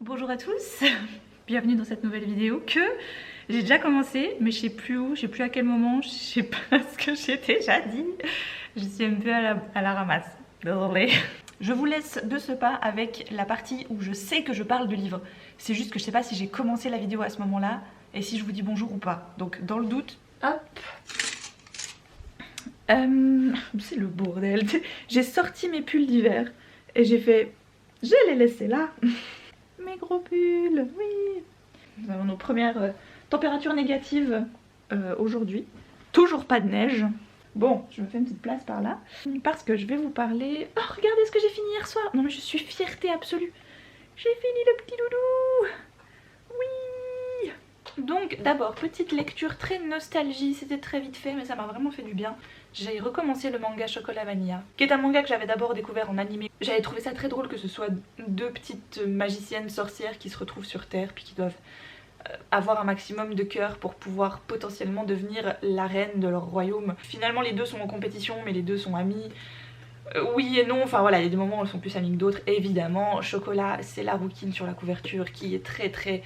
Bonjour à tous, bienvenue dans cette nouvelle vidéo que j'ai déjà commencé mais je sais plus où, je sais plus à quel moment, je sais pas ce que j'ai déjà dit. Je suis un peu à la ramasse, désolée. Je vous laisse de ce pas avec la partie où je sais que je parle de livres. C'est juste que je sais pas si j'ai commencé la vidéo à ce moment-là et si je vous dis bonjour ou pas. Donc dans le doute, hop. C'est le bordel. J'ai sorti mes pulls d'hiver et j'ai fait, je les laissés là. Mes gros pulls, oui. Nous avons nos premières températures négatives aujourd'hui. Toujours pas de neige. Bon, je me fais une petite place par là. Parce que je vais vous parler... Oh, regardez ce que j'ai fini hier soir. Non mais je suis fierté absolue. J'ai fini le petit doudou. Oui. Donc d'abord, petite lecture très nostalgie. C'était très vite fait mais ça m'a vraiment fait du bien. J'ai recommencé le manga Chocolat Vanilla, qui est un manga que j'avais d'abord découvert en animé. J'avais trouvé ça très drôle que ce soit deux petites magiciennes sorcières qui se retrouvent sur Terre puis qui doivent avoir un maximum de cœur pour pouvoir potentiellement devenir la reine de leur royaume. Finalement les deux sont en compétition mais les deux sont amies. Oui et non, enfin voilà, il y a des moments où elles sont plus amies que d'autres. Évidemment, Chocolat, c'est la rouquine sur la couverture qui est très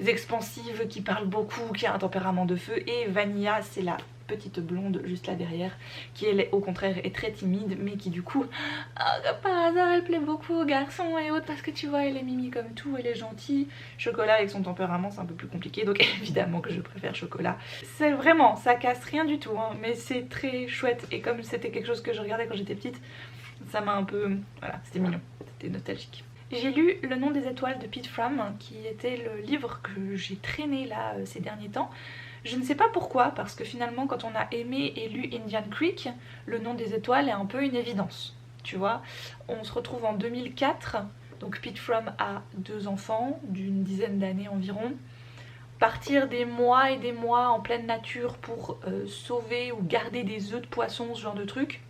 expansive, qui parle beaucoup, qui a un tempérament de feu. Et Vanilla, c'est la petite blonde juste là derrière, qui elle au contraire est très timide, mais qui du coup, par hasard, elle plaît beaucoup aux garçons et autres, parce que tu vois, elle est mimi comme tout, elle est gentille. Chocolat avec son tempérament, c'est un peu plus compliqué, donc évidemment que je préfère Chocolat. C'est vraiment, ça casse rien du tout, hein, mais c'est très chouette. Et comme c'était quelque chose que je regardais quand j'étais petite, ça m'a un peu... voilà, c'était mignon, c'était nostalgique. J'ai lu Le nom des étoiles de Pete Fromm, qui était le livre que j'ai traîné là ces derniers temps. Je ne sais pas pourquoi, parce que finalement quand on a aimé et lu Indian Creek, Le nom des étoiles est un peu une évidence, tu vois. On se retrouve en 2004, donc Pete Fromm a 2 enfants d'une dizaine d'années environ. Partir des mois et des mois en pleine nature pour sauver ou garder des œufs de poisson, ce genre de truc,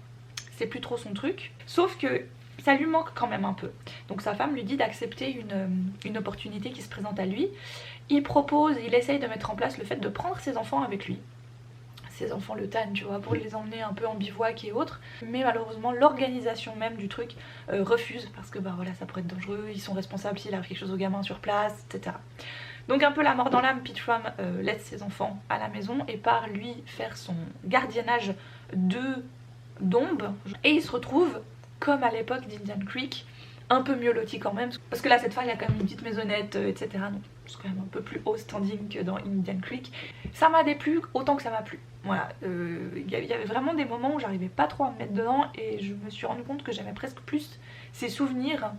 c'est plus trop son truc. Sauf que ça lui manque quand même un peu. Donc sa femme lui dit d'accepter une opportunité qui se présente à lui. Il essaye de mettre en place le fait de prendre ses enfants avec lui. Ses enfants le tannent, tu vois, pour les emmener un peu en bivouac et autres. Mais malheureusement, l'organisation même du truc refuse parce que bah voilà, ça pourrait être dangereux, ils sont responsables s'il arrive quelque chose aux gamins sur place, etc. Donc un peu la mort dans l'âme, Pete Fromm laisse ses enfants à la maison et part lui faire son gardiennage d'ombre. Et il se retrouve, comme à l'époque d'Indian Creek, un peu mieux loti quand même. Parce que là, cette fois, il y a quand même une petite maisonnette, etc. Donc c'est quand même un peu plus haut standing que dans Indian Creek. Ça m'a déplu autant que ça m'a plu. Voilà, il y avait vraiment des moments où j'arrivais pas trop à me mettre dedans et je me suis rendu compte que j'aimais presque plus ces souvenirs,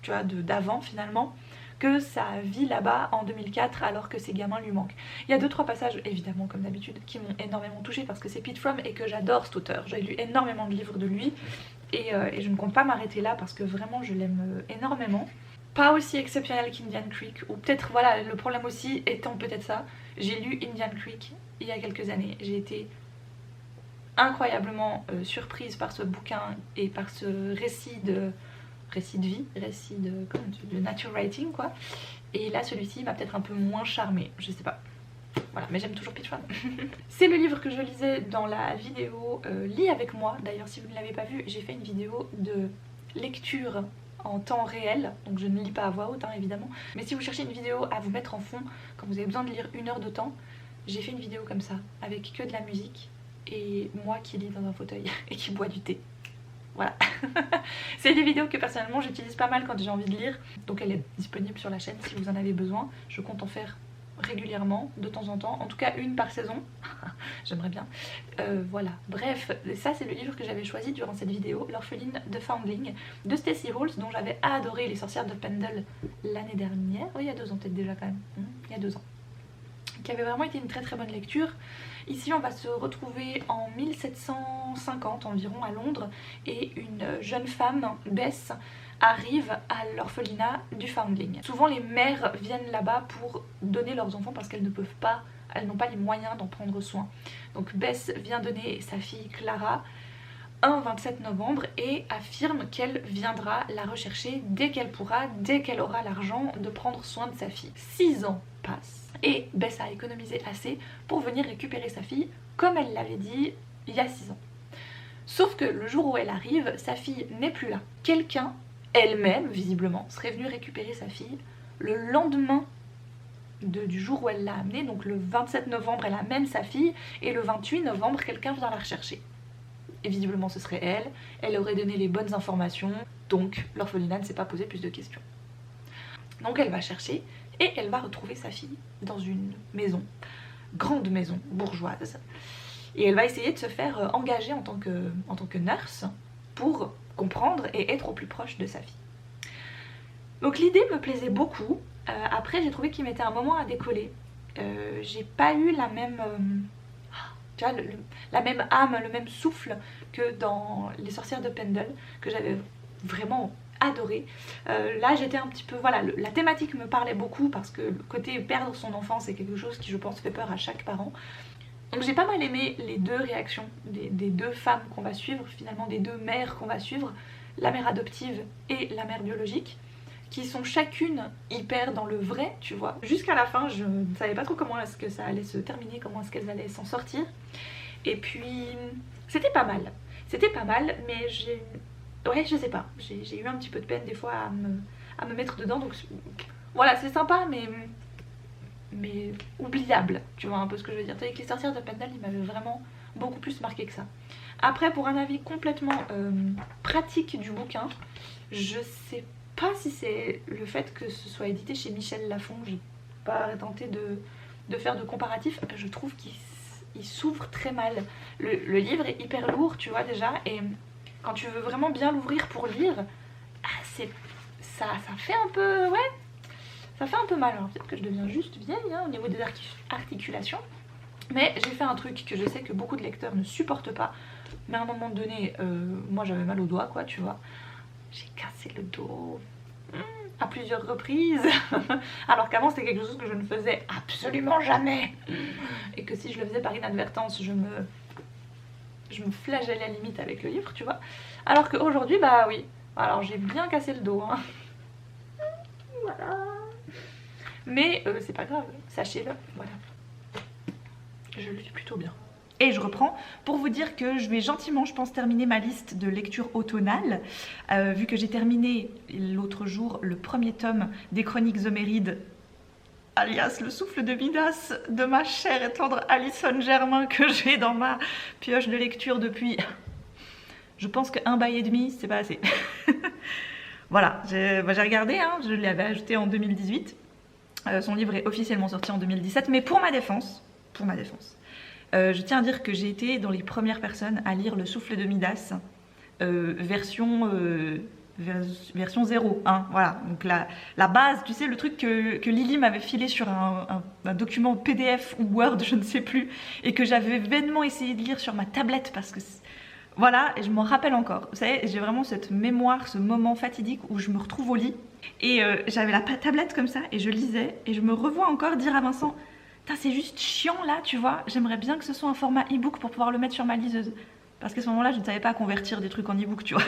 tu vois, d'avant finalement, que sa vie là-bas en 2004 alors que ses gamins lui manquent. Il y a 2-3 passages évidemment comme d'habitude qui m'ont énormément touchée parce que c'est Pete Fromm et que j'adore cet auteur. J'ai lu énormément de livres de lui et je ne compte pas m'arrêter là parce que vraiment je l'aime énormément. Pas aussi exceptionnel qu'Indian Creek, ou peut-être voilà le problème aussi étant peut-être ça. J'ai lu Indian Creek il y a quelques années, j'ai été incroyablement surprise par ce bouquin et par ce récit de vie, de nature writing quoi. Et là celui-ci m'a peut-être un peu moins charmée, je sais pas. Voilà, mais j'aime toujours Pete Fromm. C'est le livre que je lisais dans la vidéo Lis avec moi. D'ailleurs si vous ne l'avez pas vu, j'ai fait une vidéo de lecture en temps réel, donc je ne lis pas à voix haute hein, évidemment. Mais si vous cherchez une vidéo à vous mettre en fond quand vous avez besoin de lire 1 heure de temps, j'ai fait une vidéo comme ça, avec que de la musique et moi qui lis dans un fauteuil et qui boit du thé. Voilà. C'est des vidéos que personnellement j'utilise pas mal quand j'ai envie de lire, donc elle est disponible sur la chaîne si vous en avez besoin. Je compte en faire régulièrement, de temps en temps, en tout cas 1 par saison. J'aimerais bien. Voilà, bref, ça c'est le livre que j'avais choisi durant cette vidéo, L'orpheline de Foundling de Stacey Rolls, dont j'avais adoré Les sorcières de Pendle l'année dernière. Oui, il y a 2 ans peut-être déjà quand même, il y a 2 ans. Qui avait vraiment été une très bonne lecture. Ici on va se retrouver en 1750 environ à Londres et une jeune femme, Bess, arrive à l'orphelinat du Foundling. Souvent les mères viennent là-bas pour donner leurs enfants parce qu'elles ne peuvent pas, elles n'ont pas les moyens d'en prendre soin. Donc Bess vient donner sa fille Clara un 27 novembre et affirme qu'elle viendra la rechercher dès qu'elle pourra, dès qu'elle aura l'argent de prendre soin de sa fille. 6 ans passent et Bess a économisé assez pour venir récupérer sa fille comme elle l'avait dit il y a 6 ans. Sauf que le jour où elle arrive, sa fille n'est plus là. Quelqu'un, elle-même visiblement, serait venue récupérer sa fille le lendemain du jour où elle l'a amenée, donc le 27 novembre elle amène sa fille et le 28 novembre quelqu'un vient la rechercher. Et visiblement ce serait elle, elle aurait donné les bonnes informations, donc l'orphelinat ne s'est pas posé plus de questions. Donc elle va chercher et elle va retrouver sa fille dans une maison, grande maison bourgeoise, et elle va essayer de se faire engager en tant que nurse pour comprendre et être au plus proche de sa fille. Donc l'idée me plaisait beaucoup. Après j'ai trouvé qu'il mettait un moment à décoller. J'ai pas eu la même, tu vois, la même âme, le même souffle que dans Les Sorcières de Pendle, que j'avais vraiment adoré. Là j'étais un petit peu, voilà, la thématique me parlait beaucoup parce que le côté perdre son enfant c'est quelque chose qui je pense fait peur à chaque parent. Donc j'ai pas mal aimé les deux réactions des deux femmes qu'on va suivre, finalement des deux mères qu'on va suivre, la mère adoptive et la mère biologique, qui sont chacune hyper dans le vrai, tu vois. Jusqu'à la fin, je ne savais pas trop comment est-ce que ça allait se terminer, comment est-ce qu'elles allaient s'en sortir. Et puis, c'était pas mal. C'était pas mal, mais ouais, je sais pas. J'ai eu un petit peu de peine des fois à me mettre dedans, donc voilà, c'est sympa, mais oubliable, tu vois un peu ce que je veux dire. Avec Les Sorcières de Pendle, il m'avait vraiment beaucoup plus marqué que ça. Après, pour un avis complètement pratique du bouquin, je sais pas si c'est le fait que ce soit édité chez Michel Lafon, j'ai pas tenté de faire de comparatif. Je trouve qu'il s'ouvre très mal. Le livre est hyper lourd, tu vois déjà, et quand tu veux vraiment bien l'ouvrir pour lire, ça fait un peu, ouais, ça fait un peu mal. Alors peut-être que je deviens juste vieille au niveau des articulations, mais j'ai fait un truc que je sais que beaucoup de lecteurs ne supportent pas, mais à un moment donné, moi j'avais mal au doigt, quoi, tu vois. J'ai cassé le dos à plusieurs reprises, alors qu'avant c'était quelque chose que je ne faisais absolument jamais, et que si je le faisais par inadvertance, je me flagellais à la limite avec le livre, tu vois. Alors qu'aujourd'hui, bah oui, alors j'ai bien cassé le dos, hein. Voilà. Mais c'est pas grave, sachez-le, voilà. Je le vis plutôt bien. Et je reprends pour vous dire que je vais gentiment, je pense, terminer ma liste de lecture automnale, vu que j'ai terminé l'autre jour le premier tome des Chroniques Homérides, alias Le Souffle de Midas, de ma chère et tendre Alison Germain, que j'ai dans ma pioche de lecture depuis, je pense qu'un bail et demi, c'est pas assez. Voilà, j'ai regardé, hein, je l'avais ajouté en 2018, son livre est officiellement sorti en 2017, mais pour ma défense, je tiens à dire que j'ai été dans les premières personnes à lire Le Souffle de Midas, version 0, hein, voilà. Donc la base, tu sais, le truc que Lily m'avait filé sur un document PDF ou Word, je ne sais plus, et que j'avais vainement essayé de lire sur ma tablette parce que... Voilà, et je m'en rappelle encore. Vous savez, j'ai vraiment cette mémoire, ce moment fatidique où je me retrouve au lit, et j'avais la tablette comme ça, et je lisais, et je me revois encore dire à Vincent... C'est juste chiant là, tu vois, j'aimerais bien que ce soit un format e-book pour pouvoir le mettre sur ma liseuse. Parce qu'à ce moment-là, je ne savais pas convertir des trucs en e-book, tu vois.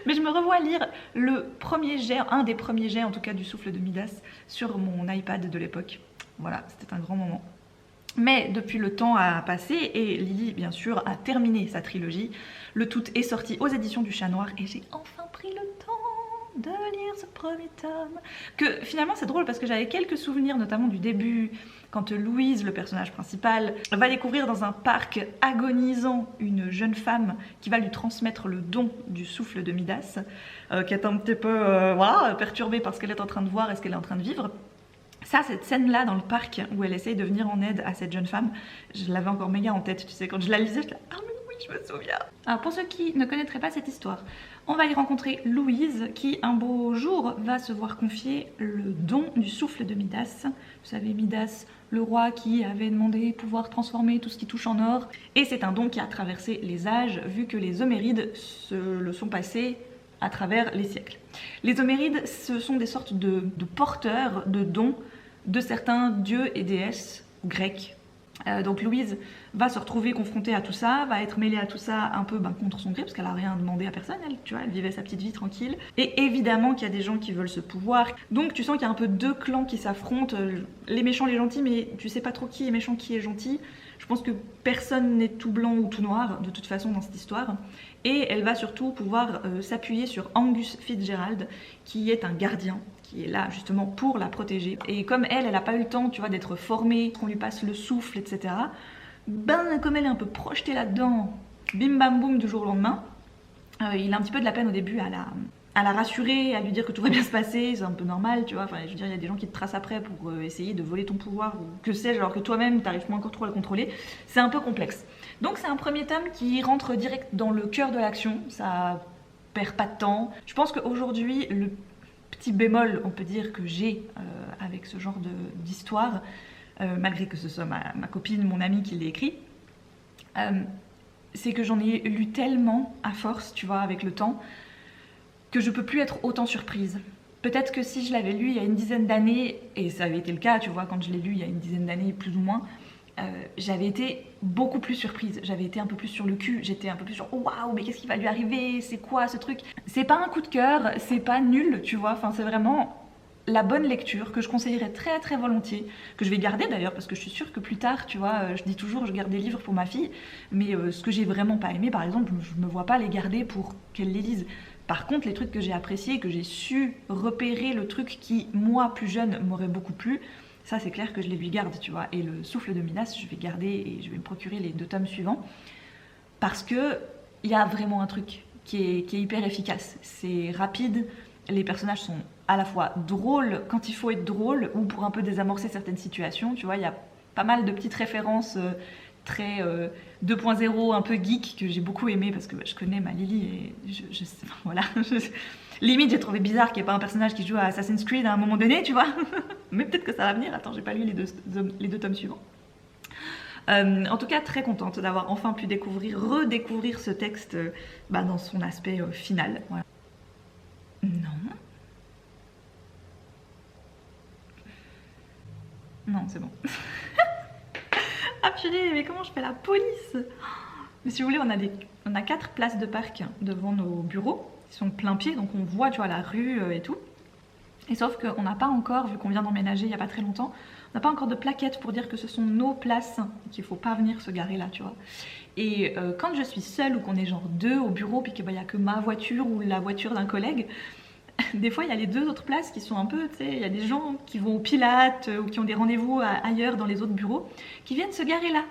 Mais je me revois lire le premier jet, un des premiers jets en tout cas du Souffle de Midas sur mon iPad de l'époque. Voilà, c'était un grand moment. Mais depuis le temps a passé et Lily, bien sûr, a terminé sa trilogie. Le tout est sorti aux éditions du Chat Noir et j'ai enfin pris le temps de lire ce premier tome. Que finalement c'est drôle parce que j'avais quelques souvenirs, notamment du début, quand Louise, le personnage principal, va découvrir dans un parc agonisant une jeune femme qui va lui transmettre le don du souffle de Midas, qui est un petit peu voilà, perturbée par ce qu'elle est en train de voir et ce qu'elle est en train de vivre. Ça, cette scène-là dans le parc où elle essaye de venir en aide à cette jeune femme, je l'avais encore méga en tête, tu sais, quand je la lisais, je disais « Ah mais oui, je me souviens !» Alors pour ceux qui ne connaîtraient pas cette histoire, on va y rencontrer Louise qui un beau jour va se voir confier le don du souffle de Midas. Vous savez, Midas, le roi qui avait demandé pouvoir transformer tout ce qui touche en or. Et c'est un don qui a traversé les âges vu que les Homérides se le sont passés à travers les siècles. Les Homérides, ce sont des sortes de porteurs de dons de certains dieux et déesses grecs. Donc Louise va se retrouver confrontée à tout ça, va être mêlée à tout ça un peu contre son gré, parce qu'elle n'a rien demandé à personne, elle, tu vois, elle vivait sa petite vie tranquille. Et évidemment qu'il y a des gens qui veulent ce pouvoir. Donc tu sens qu'il y a un peu deux clans qui s'affrontent, les méchants, les gentils, mais tu sais pas trop qui est méchant, qui est gentil. Je pense que personne n'est tout blanc ou tout noir, de toute façon, dans cette histoire. Et elle va surtout pouvoir s'appuyer sur Angus Fitzgerald, qui est un gardien, qui est là justement pour la protéger. Et comme elle n'a pas eu le temps, tu vois, d'être formée, qu'on lui passe le souffle, etc. Ben, comme elle est un peu projetée là-dedans, bim bam boum du jour au lendemain, il a un petit peu de la peine au début à la rassurer, à lui dire que tout va bien se passer, c'est un peu normal, tu vois. Enfin, je veux dire, il y a des gens qui te tracent après pour essayer de voler ton pouvoir, ou que sais-je, alors que toi-même, t'arrives pas encore trop à le contrôler. C'est un peu complexe. Donc c'est un premier tome qui rentre direct dans le cœur de l'action, ça perd pas de temps. Je pense qu'aujourd'hui, le petit bémol, on peut dire, que j'ai avec ce genre d'histoire, malgré que ce soit ma copine, mon amie qui l'ait écrit, c'est que j'en ai lu tellement à force, tu vois, avec le temps, que je peux plus être autant surprise. Peut-être que si je l'avais lu il y a une dizaine d'années, et ça avait été le cas, tu vois, quand je l'ai lu il y a une dizaine d'années plus ou moins, j'avais été beaucoup plus surprise, j'avais été un peu plus sur le cul, j'étais un peu plus sur oh, waouh, mais qu'est-ce qui va lui arriver, c'est quoi ce truc. C'est pas un coup de cœur, c'est pas nul, tu vois, enfin c'est vraiment la bonne lecture que je conseillerais très très volontiers, que je vais garder d'ailleurs parce que je suis sûre que plus tard, tu vois, je dis toujours je garde des livres pour ma fille, mais ce que j'ai vraiment pas aimé par exemple, je me vois pas les garder pour qu'elle les lise. Par contre, les trucs que j'ai appréciés, que j'ai su repérer, le truc qui, moi, plus jeune, m'aurait beaucoup plu, ça c'est clair que je les lui garde, tu vois. Et le souffle de Minas, je vais garder et je vais me procurer les 2 tomes suivants. Parce que il y a vraiment un truc qui est hyper efficace. C'est rapide, les personnages sont à la fois drôles quand il faut être drôle, ou pour un peu désamorcer certaines situations, tu vois. Il y a pas mal de petites références très 2.0, un peu geek, que j'ai beaucoup aimé parce que je connais ma Lily et voilà. Limite, j'ai trouvé bizarre qu'il n'y ait pas un personnage qui joue à Assassin's Creed à un moment donné, tu vois. Mais peut-être que ça va venir. Attends, j'ai pas lu les deux tomes suivants. En tout cas, très contente d'avoir enfin pu redécouvrir ce texte dans son aspect final. Voilà. Non. Non, c'est bon. Ah purée, mais comment je fais la police? Mais si vous voulez, on a 4 places de parc devant nos bureaux, qui sont plein pied, donc on voit, tu vois, la rue et tout. Et sauf qu'on n'a pas encore, vu qu'on vient d'emménager il n'y a pas très longtemps, on n'a pas encore de plaquettes pour dire que ce sont nos places, qu'il ne faut pas venir se garer là, tu vois. Et quand je suis seule ou qu'on est genre 2 au bureau, puis qu'il n'y a que ma voiture ou la voiture d'un collègue, des fois il y a les 2 autres places qui sont un peu, tu sais, il y a des gens qui vont au Pilates ou qui ont des rendez-vous ailleurs dans les autres bureaux, qui viennent se garer là.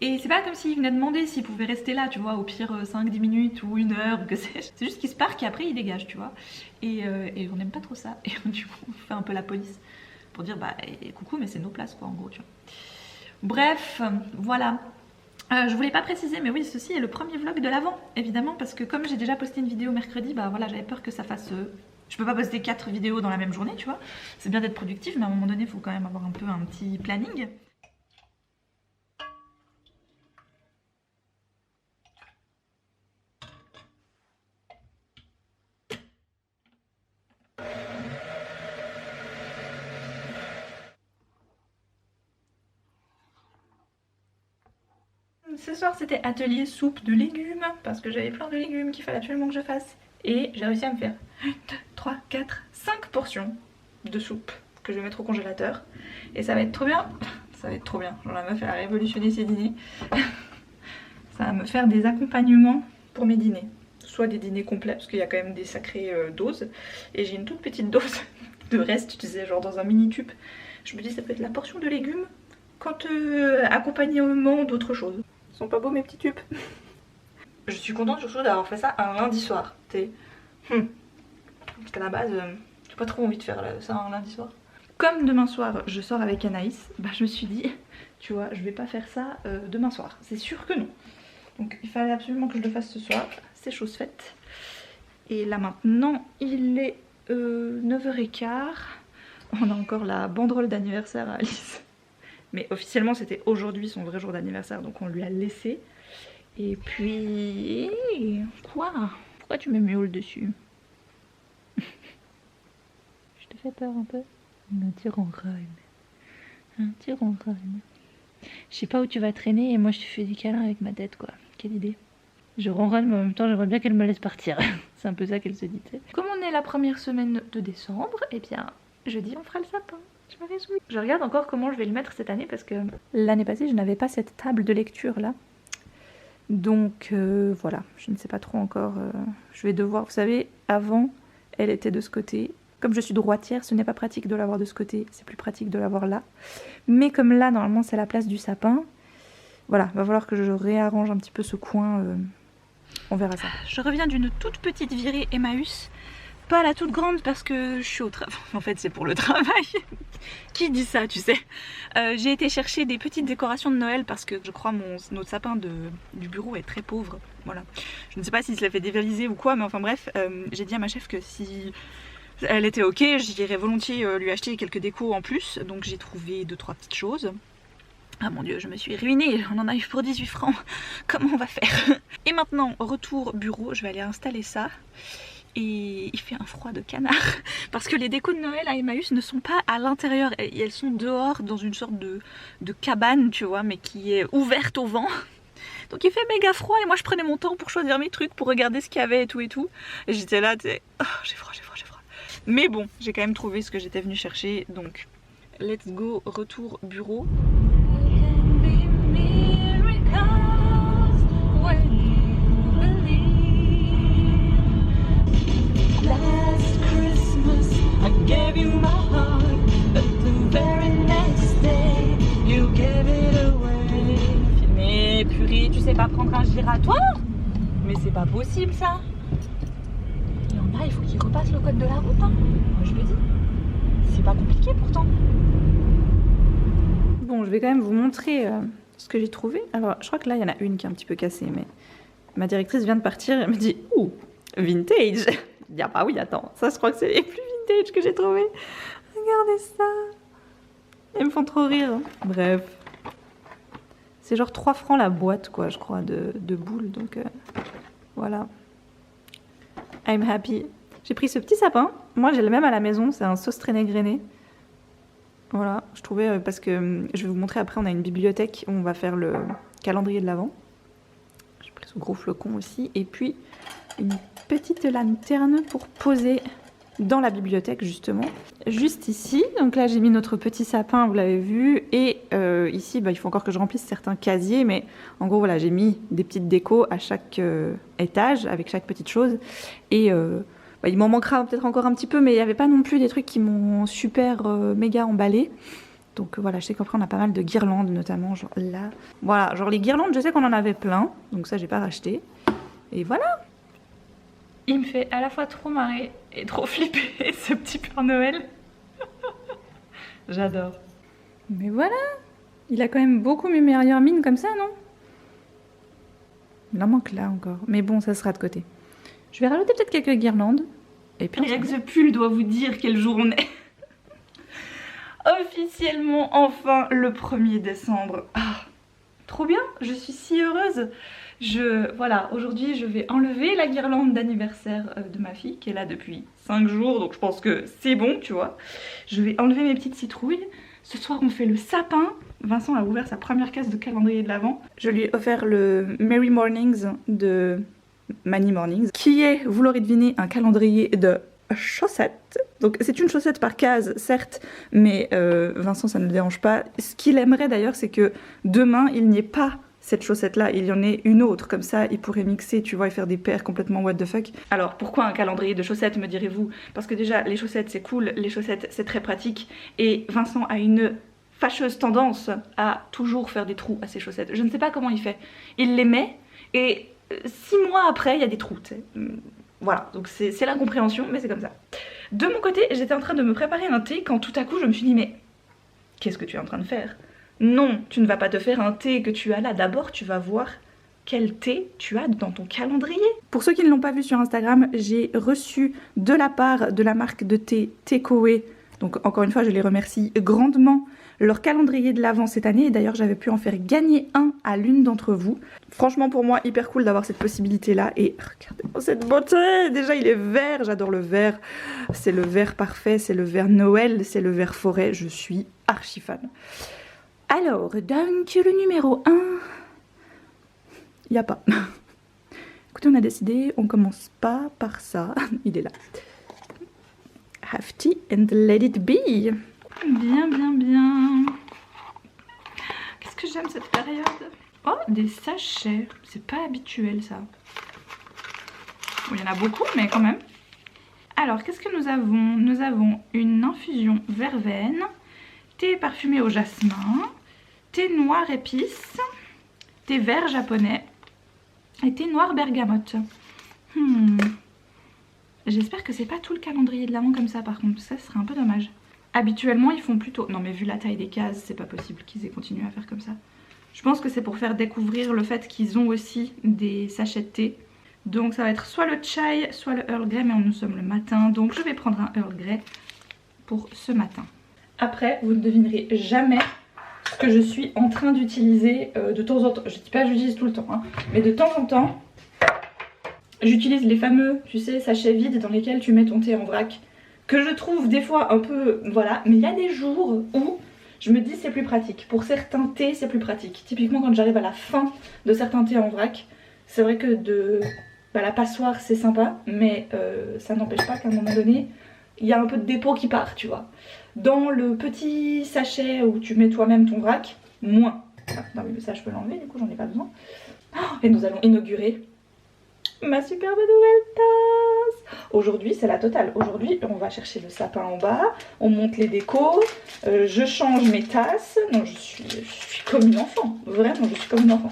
Et c'est pas comme s'ils venaient demander s'ils pouvaient rester là, tu vois, au pire 5-10 minutes ou 1 heure ou que sais-je. C'est juste qu'ils se parquent et après ils dégagent, tu vois. Et on n'aime pas trop ça. Et du coup, on fait un peu la police pour dire bah coucou, mais c'est nos places quoi, en gros, tu vois. Bref, voilà. Je voulais pas préciser, mais oui, ceci est le premier vlog de l'avant, évidemment, parce que comme j'ai déjà posté une vidéo mercredi, bah voilà, j'avais peur que ça fasse. Je peux pas poster 4 vidéos dans la même journée, tu vois. C'est bien d'être productif, mais à un moment donné, il faut quand même avoir un peu un petit planning. Ce soir c'était atelier soupe de légumes parce que j'avais plein de légumes qu'il fallait absolument que je fasse. Et j'ai réussi à me faire 1, 2, 3, 4, 5 portions de soupe que je vais mettre au congélateur. Et ça va être trop bien. Ça va être trop bien. Genre la meuf elle a révolutionné ses dîners. Ça va me faire des accompagnements pour mes dîners. Soit des dîners complets parce qu'il y a quand même des sacrées doses. Et j'ai une toute petite dose de reste, tu sais, genre dans un mini tube. Je me dis ça peut être la portion de légumes quand accompagnement d'autre chose. Ils sont pas beaux mes petits tubes. Je suis contente surtout d'avoir fait ça un lundi soir. Parce qu'à la base, j'ai pas trop envie de faire ça un lundi soir. Comme demain soir je sors avec Anaïs, bah je me suis dit, tu vois, je vais pas faire ça demain soir. C'est sûr que non. Donc il fallait absolument que je le fasse ce soir. C'est chose faite. Et là maintenant, il est 9h15. On a encore la banderole d'anniversaire à Alice. Mais officiellement c'était aujourd'hui son vrai jour d'anniversaire, donc on lui a laissé. Et puis... Quoi? Pourquoi tu me miaules dessus? Je te fais peur un peu? Un petit ronronne. Un petit ronronne. Je sais pas où tu vas traîner et moi je te fais des câlins avec ma tête quoi. Quelle idée. Je ronronne mais en même temps j'aimerais bien qu'elle me laisse partir. C'est un peu ça qu'elle se dit. Comme on est la première semaine de décembre, et bien jeudi on fera le sapin. Je me réjouis. Je regarde encore comment je vais le mettre cette année parce que l'année passée je n'avais pas cette table de lecture là. Donc voilà, je ne sais pas trop encore. Je vais devoir, vous savez, avant elle était de ce côté, Comme je suis droitière, ce n'est pas pratique de l'avoir de ce côté, c'est plus pratique de l'avoir là. Mais comme là, normalement, c'est la place du sapin, voilà, va falloir que je réarrange un petit peu ce coin. On verra ça. Je reviens d'une toute petite virée Emmaüs. Pas la toute grande parce que je suis au travail. En fait, c'est pour le travail. Qui dit ça, tu sais? J'ai été chercher des petites décorations de Noël parce que je crois notre sapin du bureau est très pauvre. Voilà. Je ne sais pas s'il se l'a fait dévaliser ou quoi, mais enfin bref, j'ai dit à ma chef que si elle était ok, j'irais volontiers lui acheter quelques décos en plus. Donc j'ai trouvé 2-3 petites choses. Ah mon dieu, je me suis ruinée, on en a eu pour 18 francs. Comment on va faire? Et maintenant, retour bureau, je vais aller installer ça. Et il fait un froid de canard parce que les décos de Noël à Emmaüs ne sont pas à l'intérieur, elles sont dehors dans une sorte de cabane, tu vois, mais qui est ouverte au vent. Donc il fait méga froid et moi je prenais mon temps pour choisir mes trucs, pour regarder ce qu'il y avait et tout et tout. Et j'étais là, tu sais, oh, j'ai froid. Mais bon, j'ai quand même trouvé ce que j'étais venue chercher, donc let's go, retour bureau. Mais purée, tu sais pas prendre un giratoire? Mais c'est pas possible ça. Il y en a, il faut qu'ils repassent le code de la route, hein. Moi je le dis. C'est pas compliqué pourtant. Bon, je vais quand même vous montrer ce que j'ai trouvé. Alors, je crois que là, il y en a une qui est un petit peu cassée, mais ma directrice vient de partir et elle me dit « Ouh, vintage !» Je dis « Ah bah oui, attends, ça je crois que c'est les plus vintage que j'ai trouvé. Regardez ça. Elles me font trop rire. Bref. C'est genre 3 francs la boîte, quoi, je crois, de boules. Donc, voilà. I'm happy. J'ai pris ce petit sapin. Moi, j'ai le même à la maison. C'est un sauce traîné grainé. Voilà, je trouvais, parce que je vais vous montrer après, on a une bibliothèque où on va faire le calendrier de l'Avent. J'ai pris ce gros flocon aussi. Et puis, une petite lanterne pour poser dans la bibliothèque, justement. Juste ici, donc là j'ai mis notre petit sapin, vous l'avez vu. Et ici, bah, il faut encore que je remplisse certains casiers. Mais en gros, voilà, j'ai mis des petites décos à chaque étage, avec chaque petite chose. Et bah, il m'en manquera peut-être encore un petit peu, mais il n'y avait pas non plus des trucs qui m'ont super méga emballé. Donc voilà, je sais qu'après on a pas mal de guirlandes, notamment genre là. Voilà, genre les guirlandes, je sais qu'on en avait plein, donc ça j'ai pas racheté. Et voilà. Il me fait à la fois trop marrer et trop flipper ce petit Père Noël. J'adore. Mais voilà, il a quand même beaucoup mes meilleures mines comme ça, non? Il en manque là encore, mais bon, ça sera de côté. Je vais rajouter peut-être quelques guirlandes. Et puis rien que ce pull doit vous dire quel jour on est. Officiellement, enfin, le 1er décembre. Ah, trop bien, je suis si heureuse. Voilà, aujourd'hui, je vais enlever la guirlande d'anniversaire de ma fille, qui est là depuis 5 jours, donc je pense que c'est bon, tu vois. Je vais enlever mes petites citrouilles. Ce soir, on fait le sapin. Vincent a ouvert sa première caisse de calendrier de l'Avent. Je lui ai offert le Merry Mornings de Many Mornings, qui est, vous l'aurez deviné, un calendrier de chaussettes. Donc c'est une chaussette par case, certes, mais Vincent, ça ne le dérange pas. Ce qu'il aimerait d'ailleurs, c'est que demain, il n'y ait pas cette chaussette-là, il y en ait une autre, comme ça, il pourrait mixer, tu vois, et faire des paires complètement what the fuck. Alors, pourquoi un calendrier de chaussettes, me direz-vous? Parce que déjà, les chaussettes, c'est cool, les chaussettes, c'est très pratique, et Vincent a une fâcheuse tendance à toujours faire des trous à ses chaussettes. Je ne sais pas comment il fait. Il les met, et 6 mois après, il y a des trous, tu sais. Voilà, donc c'est l'incompréhension, mais c'est comme ça. De mon côté, j'étais en train de me préparer un thé quand tout à coup je me suis dit mais qu'est-ce que tu es en train de faire? Non, tu ne vas pas te faire un thé que tu as là. D'abord, tu vas voir quel thé tu as dans ton calendrier. Pour ceux qui ne l'ont pas vu sur Instagram, j'ai reçu de la part de la marque de thé Takeaway, donc encore une fois je les remercie grandement, leur calendrier de l'Avent cette année. Et d'ailleurs j'avais pu en faire gagner un à l'une d'entre vous. Franchement pour moi hyper cool d'avoir cette possibilité là. Et regardez-moi cette beauté. Déjà il est vert, j'adore le vert. C'est le vert parfait, c'est le vert Noël, c'est le vert forêt. Je suis archi fan. Alors donc le numéro 1, il n'y a pas. Écoutez, on a décidé, on commence pas par ça. Il est là. Have tea and let it be. Bien, bien, bien. Qu'est-ce que j'aime cette période? Oh, des sachets. C'est pas habituel ça. Bon, il y en a beaucoup, mais quand même. Alors qu'est-ce que nous avons? Nous avons une infusion verveine, thé parfumé au jasmin, thé noir épice, thé vert japonais et thé noir bergamote. J'espère que c'est pas tout le calendrier de l'Avent comme ça par contre, ça serait un peu dommage. Habituellement ils font plutôt... Non mais vu la taille des cases, c'est pas possible qu'ils aient continué à faire comme ça. Je pense que c'est pour faire découvrir le fait qu'ils ont aussi des sachets de thé. Donc ça va être soit le chai, soit le Earl Grey, mais nous sommes le matin. Donc je vais prendre un Earl Grey pour ce matin. Après, vous ne devinerez jamais ce que je suis en train d'utiliser de temps en temps. Je dis pas que j'utilise tout le temps, hein, mais de temps en temps, j'utilise les fameux, tu sais, sachets vides dans lesquels tu mets ton thé en vrac. Que je trouve des fois un peu, voilà, mais il y a des jours où je me dis c'est plus pratique. Pour certains thés c'est plus pratique. Typiquement quand j'arrive à la fin de certains thés en vrac, c'est vrai que la passoire c'est sympa, mais ça n'empêche pas qu'à un moment donné, il y a un peu de dépôt qui part, tu vois. Dans le petit sachet où tu mets toi-même ton vrac, moins. Ah, non mais ça je peux l'enlever, du coup j'en ai pas besoin. Oh, et nous allons inaugurer ma superbe nouvelle tasse. Aujourd'hui c'est la totale. Aujourd'hui on va chercher le sapin en bas, on monte les décos, je change mes tasses. Non, je suis comme une enfant, vraiment je suis comme une enfant.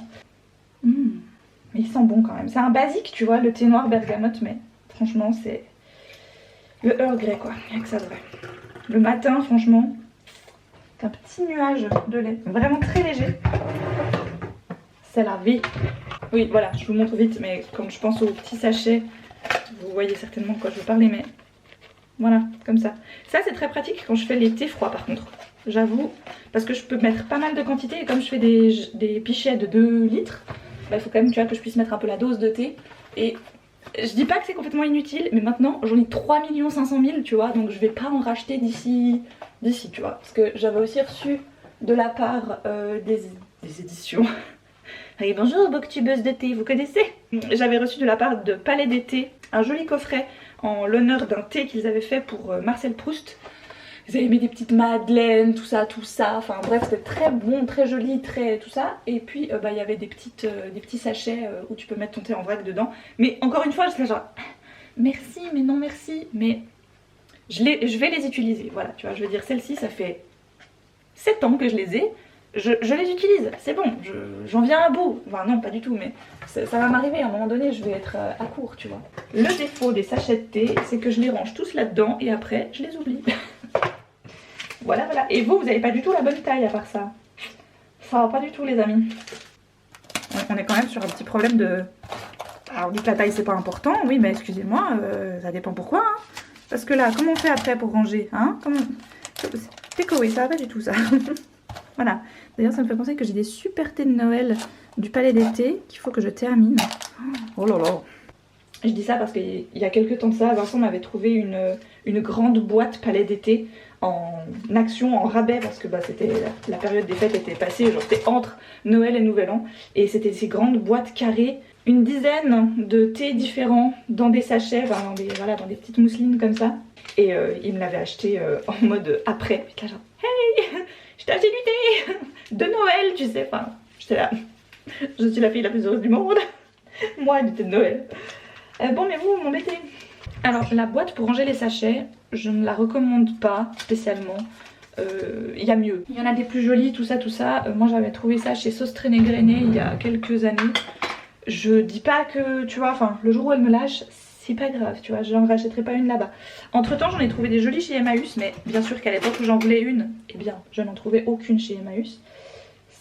Mais il sent bon quand même. C'est un basique tu vois, le thé noir bergamote, mais franchement c'est le Earl Grey quoi, il n'y a que ça de vrai. Le matin franchement, c'est un petit nuage de lait, vraiment très léger. C'est la vie. Oui voilà, je vous montre vite, mais quand je pense au petit sachet, vous voyez certainement de quoi je veux parler, mais voilà, comme ça. Ça c'est très pratique quand je fais les thés froids par contre, j'avoue, parce que je peux mettre pas mal de quantité et comme je fais des pichets de 2 litres, bah, il faut quand même tu vois, que je puisse mettre un peu la dose de thé. Et je dis pas que c'est complètement inutile, mais maintenant j'en ai 3 500 000 tu vois, donc je vais pas en racheter d'ici tu vois, parce que j'avais aussi reçu de la part des éditions... Et bonjour booktubeuse de thé, vous connaissez? J'avais reçu de la part de Palais des Thés un joli coffret en l'honneur d'un thé qu'ils avaient fait pour Marcel Proust. Ils avaient mis des petites madeleines, tout ça, enfin bref c'était très bon, très joli, très tout ça. Et puis il y avait des petits sachets où tu peux mettre ton thé en vrac dedans. Mais encore une fois je suis là genre merci mais non merci, mais je vais les utiliser, voilà tu vois, je veux dire celle-ci ça fait 7 ans que je les ai. Je les utilise, c'est bon, j'en viens à bout. Enfin non pas du tout, mais ça va m'arriver à un moment donné, je vais être à court tu vois. Le défaut des sachets de thé c'est que je les range tous là-dedans et après je les oublie. Voilà. Et vous avez pas du tout la bonne taille à part ça. Ça va pas du tout les amis. On est quand même sur un petit problème de... Alors on dit que la taille c'est pas important, oui mais excusez-moi, ça dépend pourquoi hein. Parce que là, comment on fait après pour ranger hein? Takeaway, ça va pas du tout ça. Voilà, d'ailleurs ça me fait penser que j'ai des super thés de Noël du Palais des Thés qu'il faut que je termine. Oh là là. Je dis ça parce qu'il y a quelques temps de ça, Vincent m'avait trouvé une grande boîte Palais des Thés en action, en rabais, parce que c'était la période des fêtes était passée, genre c'était entre Noël et Nouvel An. Et c'était ces grandes boîtes carrées, une dizaine de thés différents dans des sachets, enfin, dans des petites mousselines comme ça. Et il me l'avait acheté en mode après. Puis là genre, hey, je t'ai acheté du thé de Noël, tu sais, enfin, j'étais là, je suis la fille la plus heureuse du monde. Moi, du thé de Noël. Bon, mais vous m'embêtez. Alors, la boîte pour ranger les sachets, je ne la recommande pas spécialement. Il y a mieux. Il y en a des plus jolies, tout ça. Moi, j'avais trouvé ça chez Sauce Traîné Grainé il y a quelques années. Je dis pas que, tu vois, enfin, le jour où elle me lâche, c'est pas grave, tu vois, je n'en rachèterai pas une là-bas. Entre temps, j'en ai trouvé des jolies chez Emmaüs, mais bien sûr qu'à l'époque où j'en voulais une, eh bien, je n'en trouvais aucune chez Emmaüs.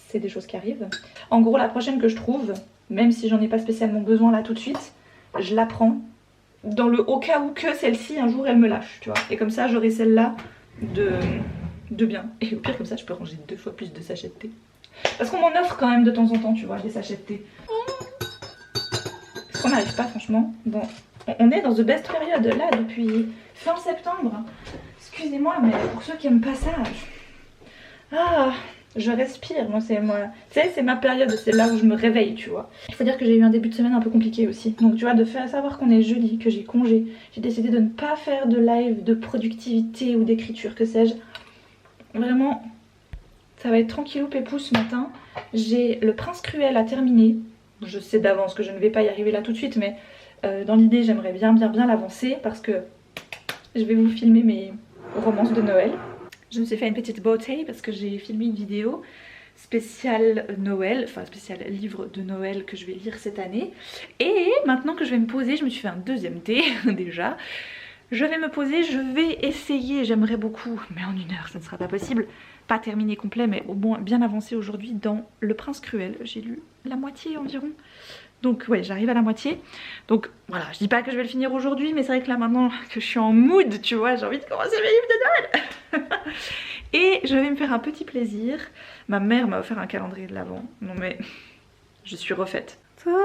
C'est des choses qui arrivent. En gros, la prochaine que je trouve, même si j'en ai pas spécialement besoin là tout de suite, je la prends dans le au cas où que celle-ci un jour elle me lâche, tu vois. Et comme ça j'aurai celle-là de bien. Et au pire comme ça je peux ranger 2 fois plus de sachets de thé. Parce qu'on m'en offre quand même de temps en temps, tu vois, des sachets de thé. Parce qu'on n'arrive pas franchement. Bon, on est dans the best période là depuis fin septembre. Excusez-moi mais pour ceux qui aiment pas ça... Ah, je respire, moi, tu sais, c'est ma période, c'est là où je me réveille, tu vois. Il faut dire que j'ai eu un début de semaine un peu compliqué aussi. Donc tu vois, de faire savoir qu'on est jeudi, que j'ai congé, j'ai décidé de ne pas faire de live de productivité ou d'écriture, que sais-je. Vraiment, ça va être tranquillou pépou ce matin. J'ai le Prince Cruel à terminer. Je sais d'avance que je ne vais pas y arriver là tout de suite, mais dans l'idée, j'aimerais bien l'avancer parce que je vais vous filmer mes romances de Noël. Je me suis fait une petite beauté parce que j'ai filmé une vidéo spéciale Noël, enfin spécial livre de Noël que je vais lire cette année. Et maintenant que je vais me poser, je me suis fait un deuxième thé déjà. Je vais me poser, je vais essayer, j'aimerais beaucoup, mais en 1 heure ça ne sera pas possible, pas terminé complet mais au moins bien avancé aujourd'hui dans Le Prince Cruel. J'ai lu la moitié environ. Donc ouais, j'arrive à la moitié. Donc voilà, je dis pas que je vais le finir aujourd'hui, mais c'est vrai que là maintenant que je suis en mood, tu vois, j'ai envie de commencer mes livres de Noël. Et je vais me faire un petit plaisir. Ma mère m'a offert un calendrier de l'Avent. Non mais, je suis refaite. Tadam!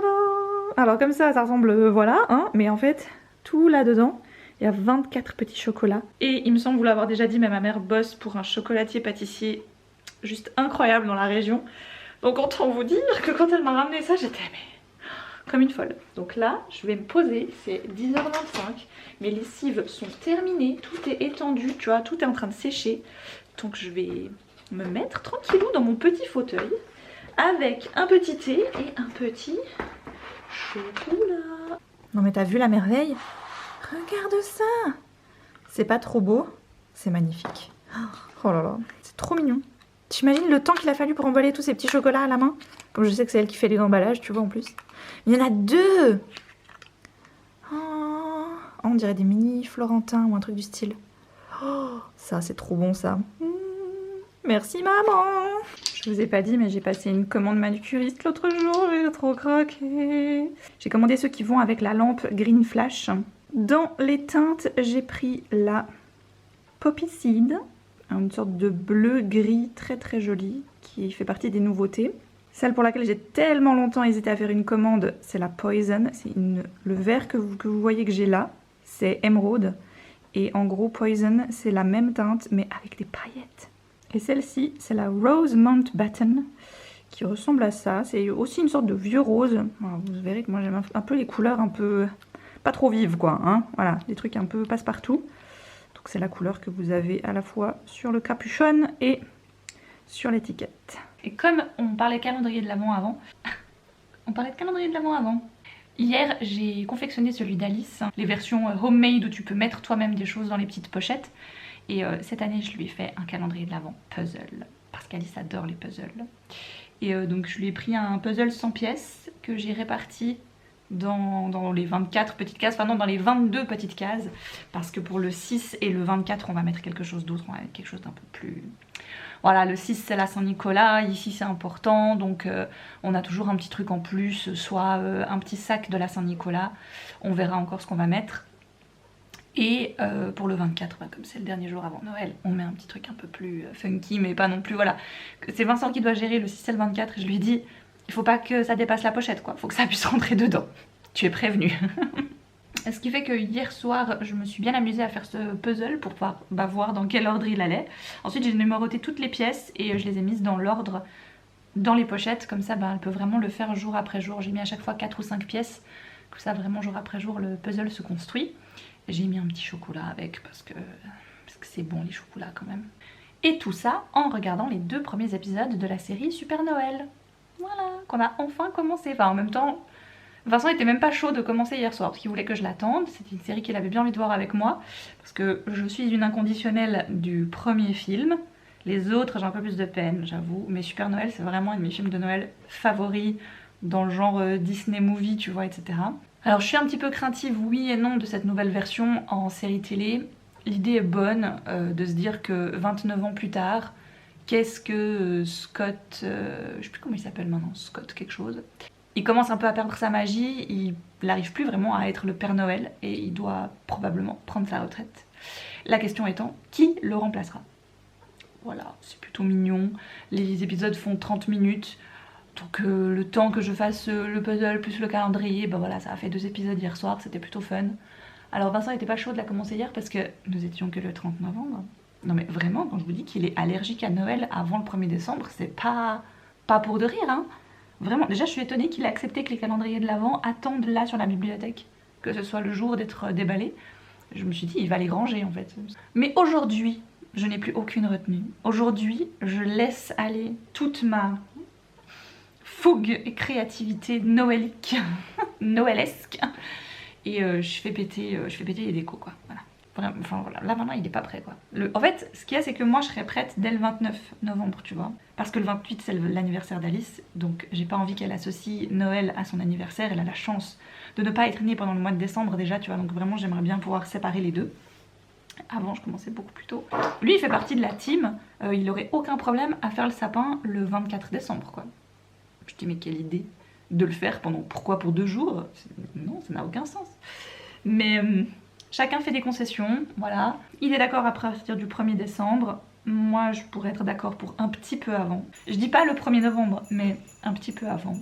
Alors comme ça ressemble, voilà, hein, mais en fait, tout là-dedans, il y a 24 petits chocolats. Et il me semble vous l'avoir déjà dit, mais ma mère bosse pour un chocolatier pâtissier juste incroyable dans la région. Donc autant vous dire que quand elle m'a ramené ça, j'étais mais comme une folle. Donc là, je vais me poser, c'est 10h25. Mes lessives sont terminées, tout est étendu, tu vois, tout est en train de sécher. Donc je vais me mettre tranquillou dans mon petit fauteuil avec un petit thé et un petit chocolat. Non mais t'as vu la merveille? Regarde ça! C'est pas trop beau? C'est magnifique. Oh là là, c'est trop mignon. T'imagines le temps qu'il a fallu pour emballer tous ces petits chocolats à la main? Comme je sais que c'est elle qui fait les emballages, tu vois en plus. Il y en a 2! Oh, on dirait des mini Florentins ou un truc du style. Oh, ça c'est trop bon ça. Merci maman! Je vous ai pas dit mais j'ai passé une commande manucuriste l'autre jour, j'ai trop craqué. J'ai commandé ceux qui vont avec la lampe Green Flash. Dans les teintes, j'ai pris la Poppy Seed, une sorte de bleu gris très très joli qui fait partie des nouveautés. Celle pour laquelle j'ai tellement longtemps hésité à faire une commande, c'est la Poison. C'est le vert que vous voyez que j'ai là, c'est émeraude. Et en gros, Poison, c'est la même teinte mais avec des paillettes. Et celle-ci, c'est la Rose Mountbatten qui ressemble à ça. C'est aussi une sorte de vieux rose. Alors, vous verrez que moi j'aime un peu les couleurs un peu pas trop vives quoi. Hein, voilà, des trucs un peu passe-partout. Donc c'est la couleur que vous avez à la fois sur le capuchon et sur l'étiquette. Et comme on parlait calendrier de l'Avent avant, hier j'ai confectionné celui d'Alice, les versions homemade où tu peux mettre toi-même des choses dans les petites pochettes. Et cette année je lui ai fait un calendrier de l'Avent puzzle, parce qu'Alice adore les puzzles. Et donc je lui ai pris un puzzle 100 pièces que j'ai réparti dans les 24 petites cases, enfin non, dans les 22 petites cases, parce que pour le 6 et le 24 on va mettre quelque chose d'autre, on va mettre quelque chose d'un peu plus... Voilà, le 6 c'est la Saint-Nicolas, ici c'est important, donc on a toujours un petit truc en plus, soit un petit sac de la Saint-Nicolas, on verra encore ce qu'on va mettre. Et pour le 24, bah, comme c'est le dernier jour avant Noël, on met un petit truc un peu plus funky, mais pas non plus, voilà. C'est Vincent qui doit gérer le 6 et le 24, et je lui ai dit, il faut pas que ça dépasse la pochette, quoi. Faut que ça puisse rentrer dedans. Tu es prévenu. Ce qui fait que hier soir, je me suis bien amusée à faire ce puzzle pour pouvoir voir dans quel ordre il allait. Ensuite, j'ai numéroté toutes les pièces et je les ai mises dans l'ordre dans les pochettes. Comme ça, elle peut vraiment le faire jour après jour. J'ai mis à chaque fois 4 ou 5 pièces. Comme ça, vraiment, jour après jour, le puzzle se construit. J'ai mis un petit chocolat avec parce que c'est bon les chocolats quand même. Et tout ça en regardant les 2 premiers épisodes de la série Super Noël. Voilà, qu'on a enfin commencé. Enfin, en même temps... Vincent était même pas chaud de commencer hier soir parce qu'il voulait que je l'attende. C'était une série qu'il avait bien envie de voir avec moi parce que je suis une inconditionnelle du premier film. Les autres j'ai un peu plus de peine, j'avoue, mais Super Noël c'est vraiment un de mes films de Noël favoris dans le genre Disney movie, tu vois, etc. Alors je suis un petit peu craintive, oui et non, de cette nouvelle version en série télé. L'idée est bonne de se dire que 29 ans plus tard, qu'est-ce que Scott, je sais plus comment il s'appelle maintenant, Scott quelque chose, il commence un peu à perdre sa magie, il n'arrive plus vraiment à être le Père Noël et il doit probablement prendre sa retraite. La question étant, qui le remplacera? Voilà, c'est plutôt mignon, les épisodes font 30 minutes, donc le temps que je fasse le puzzle plus le calendrier, voilà, ça a fait 2 épisodes hier soir, c'était plutôt fun. Alors Vincent était pas chaud de la commencer hier parce que nous étions que le 30 novembre. Non mais vraiment, quand je vous dis qu'il est allergique à Noël avant le 1er décembre, c'est pas pour de rire, hein. Vraiment, déjà je suis étonnée qu'il ait accepté que les calendriers de l'Avent attendent là sur la bibliothèque, que ce soit le jour d'être déballé. Je me suis dit, il va les ranger en fait. Mais aujourd'hui, je n'ai plus aucune retenue. Aujourd'hui, je laisse aller toute ma fougue et créativité noëlique, noëlesque, et je fais péter les décos quoi, voilà. Vraiment, enfin voilà, là maintenant il est pas prêt quoi. En fait, ce qu'il y a c'est que moi je serais prête dès le 29 novembre, tu vois. Parce que le 28 c'est l'anniversaire d'Alice, donc j'ai pas envie qu'elle associe Noël à son anniversaire. Elle a la chance de ne pas être née pendant le mois de décembre déjà, tu vois. Donc vraiment j'aimerais bien pouvoir séparer les deux. Avant je commençais beaucoup plus tôt. Lui il fait partie de la team, il aurait aucun problème à faire le sapin le 24 décembre quoi. Je dis mais quelle idée de le faire pourquoi pour 2 jours? Non, ça n'a aucun sens. Mais chacun fait des concessions, voilà. Il est d'accord à partir du 1er décembre. Moi, je pourrais être d'accord pour un petit peu avant. Je dis pas le 1er novembre, mais un petit peu avant.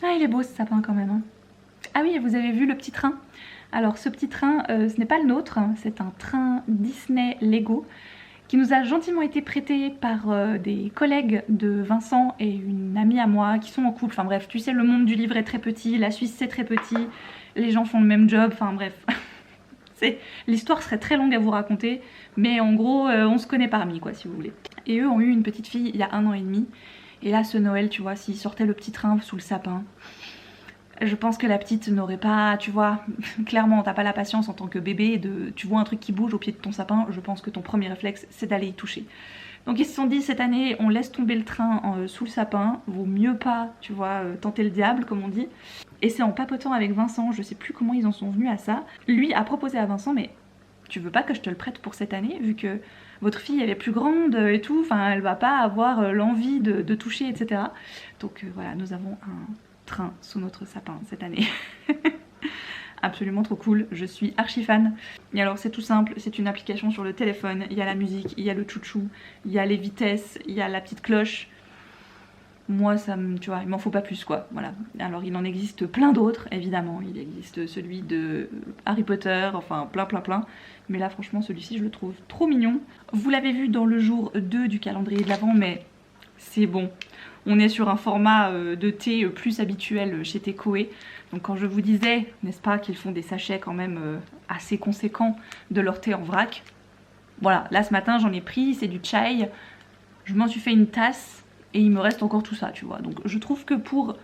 Ah, il est beau ce sapin quand même. Hein. Ah oui, vous avez vu le petit train? Alors ce petit train, ce n'est pas le nôtre, c'est un train Disney Lego qui nous a gentiment été prêté par des collègues de Vincent et une amie à moi qui sont en couple. Enfin bref, tu sais, le monde du livre est très petit, la Suisse c'est très petit, les gens font le même job, enfin bref. L'histoire serait très longue à vous raconter, mais en gros, on se connaît parmi quoi, si vous voulez. Et eux ont eu une petite fille il y a 1 an et demi. Et là, ce Noël, tu vois, s'ils sortaient le petit train sous le sapin, je pense que la petite n'aurait pas, tu vois, clairement, t'as pas la patience en tant que bébé, tu vois un truc qui bouge au pied de ton sapin, je pense que ton premier réflexe, c'est d'aller y toucher. Donc ils se sont dit, cette année, on laisse tomber le train sous le sapin, vaut mieux pas, tu vois, tenter le diable, comme on dit. Et c'est en papotant avec Vincent, je sais plus comment ils en sont venus à ça, lui a proposé à Vincent, mais tu veux pas que je te le prête pour cette année, vu que votre fille elle est plus grande et tout, enfin elle va pas avoir l'envie de toucher, etc. Donc voilà, nous avons un train sous notre sapin cette année. Absolument trop cool, je suis archi fan. Et alors c'est tout simple, c'est une application sur le téléphone, il y a la musique, il y a le chouchou, il y a les vitesses, il y a la petite cloche. Moi ça me, tu vois, il m'en faut pas plus quoi, voilà. Alors il en existe plein d'autres évidemment, il existe celui de Harry Potter, enfin plein. Mais là franchement celui-ci je le trouve trop mignon. Vous l'avez vu dans le jour 2 du calendrier de l'Avent, mais c'est bon. On est sur un format de thé plus habituel chez Tekoé. Donc quand je vous disais, n'est-ce pas, qu'ils font des sachets quand même assez conséquents de leur thé en vrac. Voilà, là ce matin j'en ai pris, c'est du chai. Je m'en suis fait une tasse et il me reste encore tout ça, tu vois. Donc je trouve que pour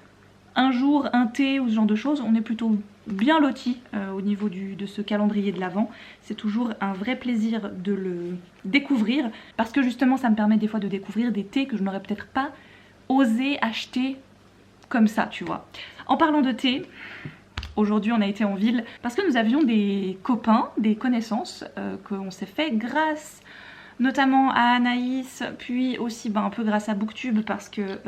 un jour, un thé ou ce genre de choses, on est plutôt bien lotis au niveau de ce calendrier de l'Avent. C'est toujours un vrai plaisir de le découvrir parce que justement ça me permet des fois de découvrir des thés que je n'aurais peut-être pas osé acheter comme ça, tu vois. En parlant de thé, aujourd'hui on a été en ville parce que nous avions des copains, des connaissances qu'on s'est fait grâce notamment à Anaïs, puis aussi un peu grâce à Booktube parce que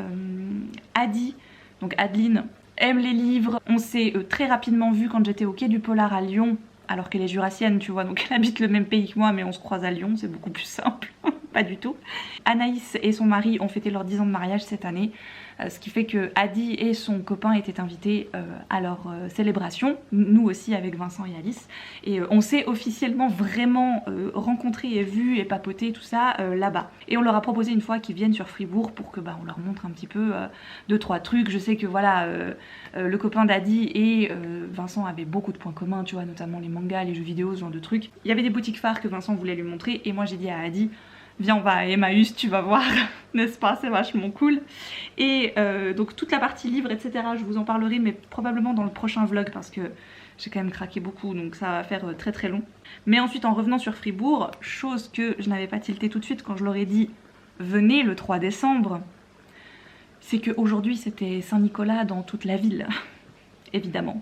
Adi, donc Adeline, aime les livres. On s'est très rapidement vu quand j'étais au Quai du Polar à Lyon, alors qu'elle est jurassienne, tu vois, donc elle habite le même pays que moi, mais on se croise à Lyon, c'est beaucoup plus simple. pas du tout. Anaïs et son mari ont fêté leurs 10 ans de mariage cette année, ce qui fait que Adi et son copain étaient invités à leur célébration, nous aussi avec Vincent et Alice, et on s'est officiellement vraiment rencontrés et vus et papotés tout ça là-bas. Et on leur a proposé une fois qu'ils viennent sur Fribourg pour que on leur montre un petit peu 2-3 trucs. Je sais que voilà, le copain d'Adi et Vincent avaient beaucoup de points communs, tu vois, notamment les mangas, les jeux vidéo, ce genre de trucs. Il y avait des boutiques phares que Vincent voulait lui montrer et moi j'ai dit à Adi, viens on va à Emmaüs, tu vas voir, n'est-ce pas, c'est vachement cool. Et donc toute la partie livre etc, je vous en parlerai mais probablement dans le prochain vlog parce que j'ai quand même craqué beaucoup donc ça va faire très très long. Mais ensuite en revenant sur Fribourg, chose que je n'avais pas tilté tout de suite quand je leur ai dit venez le 3 décembre, c'est qu'aujourd'hui c'était Saint-Nicolas dans toute la ville, évidemment.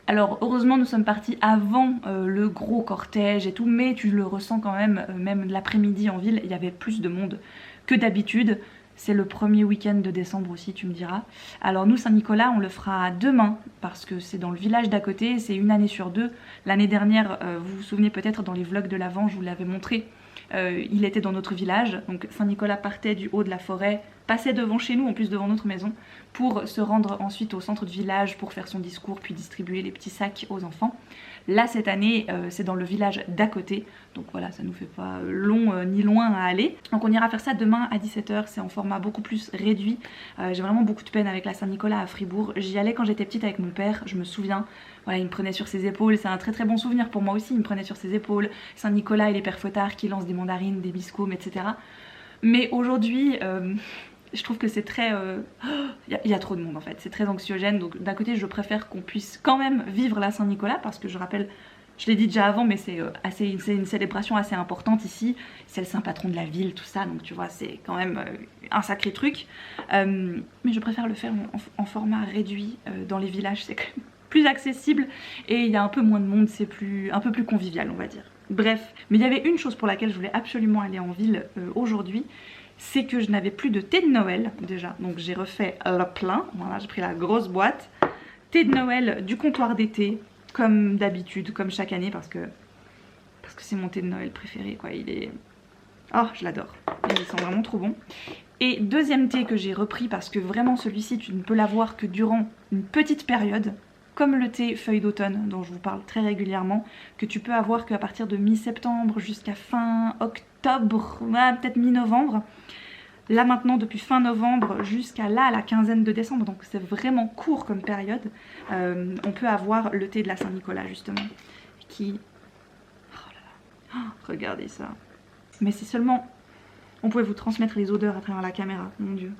Alors heureusement nous sommes partis avant le gros cortège et tout, mais tu le ressens quand même, même l'après-midi en ville, il y avait plus de monde que d'habitude. C'est le premier week-end de décembre aussi, tu me diras. Alors nous Saint-Nicolas on le fera demain parce que c'est dans le village d'à côté, c'est une année sur deux. L'année dernière, vous vous souvenez peut-être dans les vlogs de l'Avent, je vous l'avais montré, il était dans notre village, donc Saint-Nicolas partait du haut de la forêt, passait devant chez nous, en plus devant notre maison, pour se rendre ensuite au centre de village pour faire son discours puis distribuer les petits sacs aux enfants. Là cette année c'est dans le village d'à côté, donc voilà ça nous fait pas long ni loin à aller. Donc on ira faire ça demain à 17 h, c'est en format beaucoup plus réduit. J'ai vraiment beaucoup de peine avec la Saint-Nicolas à Fribourg, j'y allais quand j'étais petite avec mon père, je me souviens. Voilà, il me prenait sur ses épaules, c'est un très très bon souvenir pour moi aussi, il me prenait sur ses épaules, Saint-Nicolas et les pères fouettards qui lancent des mandarines, des biscombes, etc. Mais aujourd'hui, je trouve que c'est très... Il y a trop de monde en fait, c'est très anxiogène, donc d'un côté je préfère qu'on puisse quand même vivre la Saint-Nicolas, parce que je rappelle, je l'ai dit déjà avant, mais c'est une célébration assez importante ici, c'est le saint patron de la ville, tout ça, donc tu vois, c'est quand même un sacré truc. Mais je préfère le faire en format réduit, dans les villages, c'est quand même plus accessible et il y a un peu moins de monde, c'est un peu plus convivial on va dire. Bref, mais il y avait une chose pour laquelle je voulais absolument aller en ville aujourd'hui, c'est que je n'avais plus de thé de Noël déjà, donc j'ai refait le plein, voilà, j'ai pris la grosse boîte, thé de Noël du comptoir d'été, comme d'habitude, comme chaque année, parce que c'est mon thé de Noël préféré quoi, il est... Oh je l'adore, il sent vraiment trop bon. Et deuxième thé que j'ai repris parce que vraiment celui-ci tu ne peux l'avoir que durant une petite période, comme le thé feuille d'automne dont je vous parle très régulièrement, que tu peux avoir qu'à partir de mi-septembre jusqu'à fin octobre, peut-être mi-novembre. Là maintenant depuis fin novembre jusqu'à là la quinzaine de décembre, donc c'est vraiment court comme période, on peut avoir le thé de la Saint-Nicolas justement, qui... Oh là là, oh, regardez ça. Mais c'est seulement... On pouvait vous transmettre les odeurs à travers la caméra, mon dieu.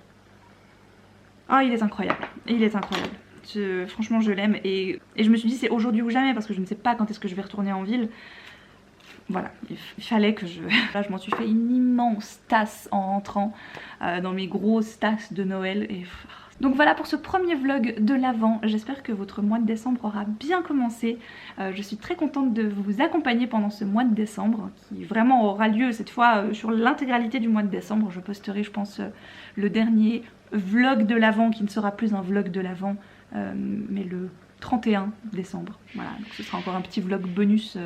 Oh il est incroyable, il est incroyable. Franchement je l'aime et je me suis dit c'est aujourd'hui ou jamais parce que je ne sais pas quand est-ce que je vais retourner en ville. Voilà, il fallait que je... Là je m'en suis fait une immense tasse en rentrant dans mes grosses tasses de Noël et... Donc voilà pour ce premier vlog de l'Avent, j'espère que votre mois de décembre aura bien commencé. Je suis très contente de vous accompagner pendant ce mois de décembre qui vraiment aura lieu cette fois sur l'intégralité du mois de décembre. Je posterai je pense le dernier vlog de l'Avent qui ne sera plus un vlog de l'Avent mais le 31 décembre. Voilà, donc ce sera encore un petit vlog bonus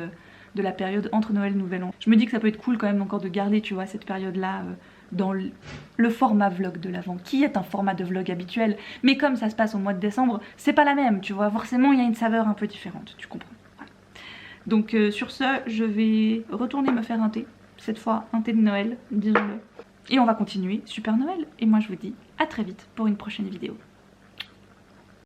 de la période entre Noël et Nouvel An. Je me dis que ça peut être cool quand même encore de garder tu vois cette période là dans le format vlog de l'Avent qui est un format de vlog habituel, mais comme ça se passe au mois de décembre c'est pas la même tu vois, forcément il y a une saveur un peu différente, tu comprends. Voilà. Donc sur ce je vais retourner me faire un thé, cette fois un thé de Noël disons-le, et on va continuer Super Noël et moi je vous dis à très vite pour une prochaine vidéo.